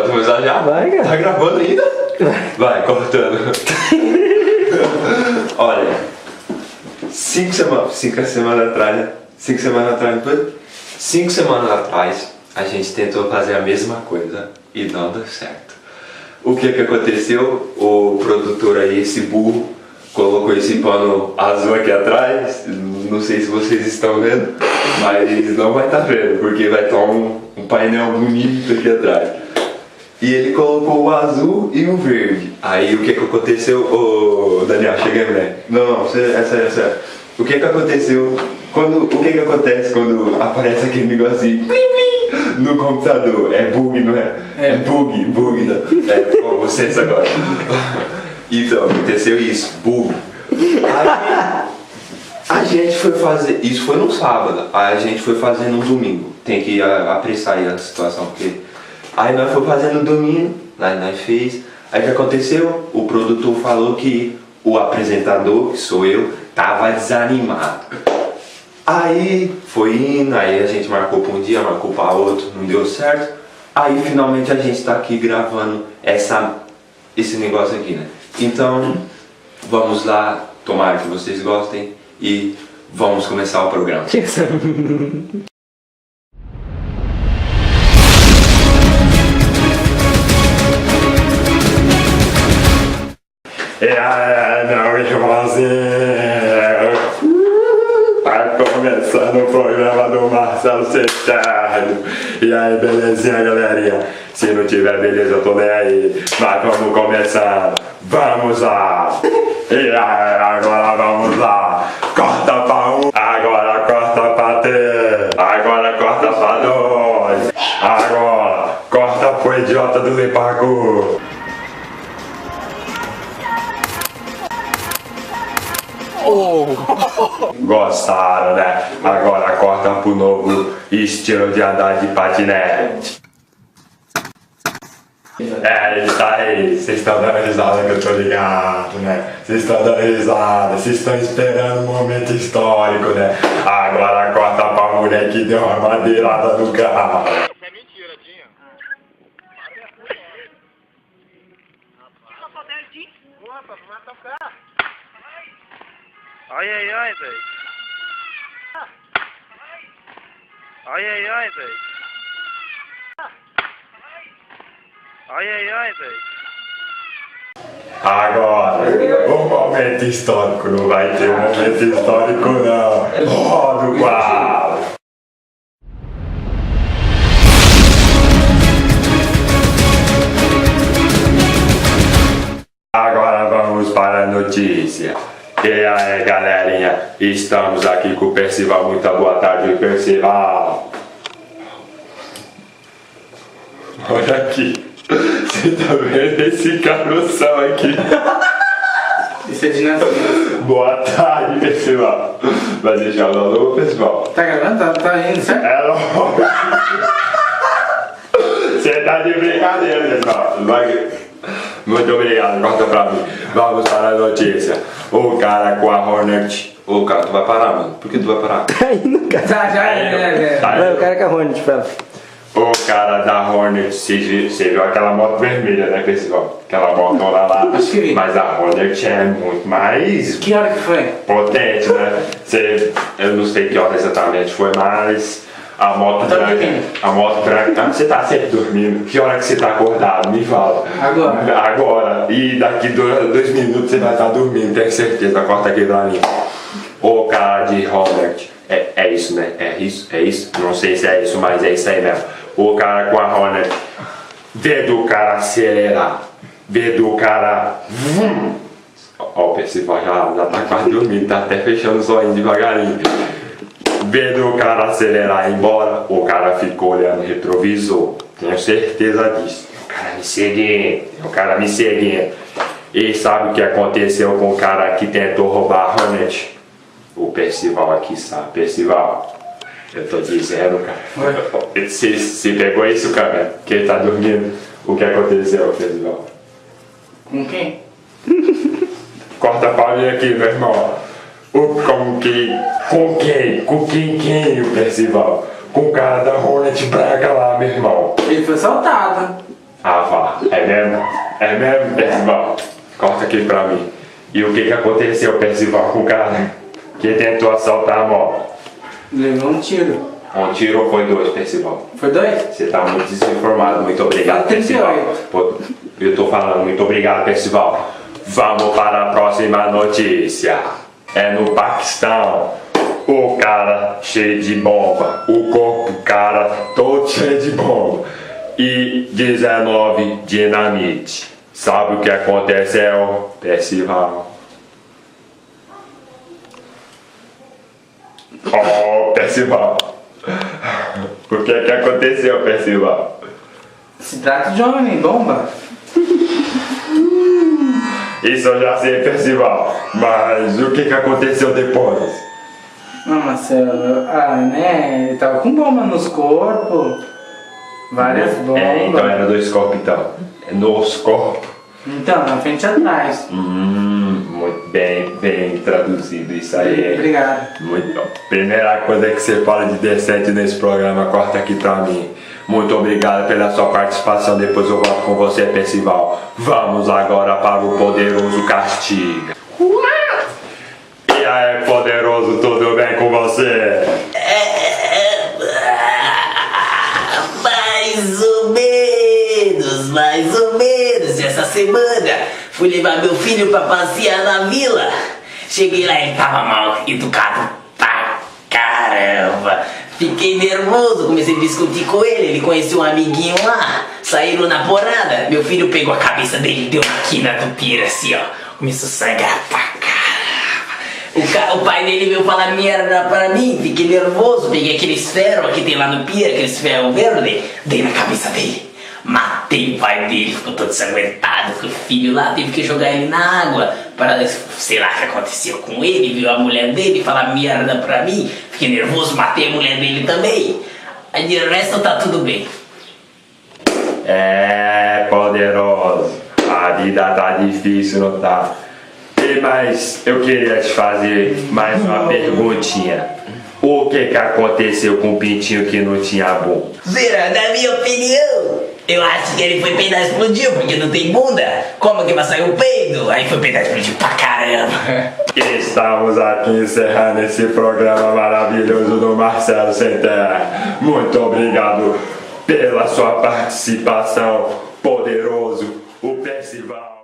Pode começar já? Vai, cara. Tá gravando ainda? Vai, cortando. Olha, 5 semanas atrás, né? 5 semanas atrás, não foi? 5 semanas atrás, a gente tentou fazer a mesma coisa e não deu certo. O que aconteceu? O produtor aí, esse burro, colocou esse pano azul aqui atrás. Não sei se vocês estão vendo, mas não vai estar vendo, porque vai estar um painel bonito aqui atrás. E ele colocou o azul e o verde. Aí o que aconteceu? Ô Daniel, chega aí, moleque. Não, é sério. O que aconteceu? O que acontece quando aparece aquele negocinho no computador? É bug, não é? É bug, não. É com vocês agora. Então, aconteceu isso, bug. Aí, a gente foi fazer, isso foi no sábado, aí a gente foi fazer no domingo. Tem que apressar aí a situação, porque... Aí nós fomos fazer no domingo, nós fez. Aí o que aconteceu? O produtor falou que o apresentador, que sou eu, tava desanimado. Aí foi indo, aí a gente marcou para um dia, marcou para outro, não deu certo. Aí finalmente a gente tá aqui gravando esse negócio aqui, né? Então, vamos lá, tomara que vocês gostem e vamos começar o programa. Tá começando o programa do Marcelo Sechado. E aí, belezinha, galerinha? Se não tiver beleza, eu tô nem aí. Mas vamos começar. Vamos lá. E aí, agora vamos lá. Corta pra um, agora corta pra três, agora corta pra dois, agora corta pro idiota do Lipacu. Gostaram, né? Agora corta pro novo estilo de andar de patinete. É isso aí, vocês estão dando risada que eu tô ligado, né? Vocês estão dando risada, vocês estão esperando um momento histórico, né? Agora corta pra mulher que deu uma madeirada no carro. Isso é mentira, Dinho. Opa, vai tocar. Ai, velho. Ai, velho. Ai, velho. Agora, o momento histórico não vai ter um momento histórico não. Roda o quadro. Agora vamos para a notícia. E aí, galerinha, estamos aqui com o Percival. Muita boa tarde, Percival. Olha aqui. Você tá vendo esse caroção aqui? Isso é de nascimento. Boa tarde, Percival. Vai deixar o alô, Percival? Tá gravando? Tá indo, certo? É lógico. Você tá de brincadeira, Percival. Muito obrigado, corta pra mim. Vamos para a notícia. O cara com a Hornet. Ô cara, tu vai parar, mano. Por que tu vai parar? Tá indo, cara. Tá Vai, indo. o cara com a Hornet, fala. O cara da Hornet, você viu aquela moto vermelha, né, Percival? Aquela moto lá. Acho que vi. Mas a Hornet é muito mais Que hora que foi? potente, né? Eu não sei que hora exatamente foi, mas a moto Tá branca. dormindo. A moto branca. Você tá sempre dormindo. Que hora que você tá acordado? Me fala. Agora. Agora. E daqui 2 minutos você vai estar dormindo, tenho certeza. Corta aqui pra mim. O cara de Hornet. É isso, né? É isso. Não sei se é isso, mas é isso aí mesmo. O cara com a Hornet. Vê do cara acelerar. Vê do cara. Ó, o Percival já tá quase dormindo, tá até fechando os olhos devagarinho. Vendo o cara acelerar e ir embora, o cara ficou olhando o retrovisor. Tenho certeza disso. O cara me seguindo. E sabe o que aconteceu com o cara que tentou roubar a Hornet? O Percival aqui sabe. Percival, eu tô dizendo, cara. Você pegou isso, cara? Que ele tá dormindo. O que aconteceu, Percival? Com quem? Corta a palhinha aqui, meu irmão. Com quem? Com quem, o Percival? Com o cara da Hornet branca lá, meu irmão. Ele foi assaltado. Ah, vá. É mesmo? É mesmo, Percival? Corta aqui pra mim. E o que aconteceu, Percival, com o cara que tentou assaltar a moto? Levou um tiro. Um tiro ou foi dois, Percival? Foi 2? Você tá muito desinformado. Muito obrigado, Foi Percival. 38. Pô, eu tô falando, muito obrigado, Percival. Vamos para a próxima notícia. É no Paquistão. O cara cheio de bomba. O corpo do cara todo cheio de bomba. E 19 dinamite. Sabe o que aconteceu, Percival? Oh, Percival. O que aconteceu, Percival? Se trata de homem bomba. Isso eu já sei, Percival. Mas o que aconteceu depois? Não, Marcelo, né? Ele tava com bomba nos corpos. Várias bombas. Então era dois corpos, então. É nos corpos. Então, na frente e atrás. Muito bem traduzido isso aí. Obrigado. Muito bom. Primeira coisa que você fala de decente nesse programa, corta aqui pra mim. Muito obrigado pela sua participação. Depois eu volto com você, Percival. Vamos agora para o Poderoso Castiga. E aí, Poderoso, tudo bem com você? Mais ou menos. Essa semana fui levar meu filho pra passear na vila. Cheguei lá e ele tava mal educado pra caramba. Fiquei nervoso, comecei a discutir com ele. Ele conheceu um amiguinho lá, saíram na porrada. Meu filho pegou a cabeça dele e deu aqui na tupira assim, ó. Começou a sangrar pra caramba. O pai dele veio falar merda pra mim, fiquei nervoso. Peguei aqueles ferros que tem lá no pia, aqueles ferros verdes, dei na cabeça dele. Matei o pai dele, ficou todo ensanguentado. O filho lá teve que jogar ele na água para, sei lá o que aconteceu com ele. Viu a mulher dele falar merda pra mim. Fiquei nervoso, matei a mulher dele também. Aí de resto tá tudo bem. É, Poderoso, a vida tá difícil, não tá? Mas eu queria te fazer mais uma perguntinha. O que aconteceu com o pintinho que não tinha bunda? Zera, na minha opinião, eu acho que ele foi peidar e explodiu, porque não tem bunda. Como que vai sair o peido? Aí foi peidar e explodiu pra caramba. Estamos aqui encerrando esse programa maravilhoso do Marcelo Sem Terra. Muito obrigado pela sua participação, Poderoso, o Percival.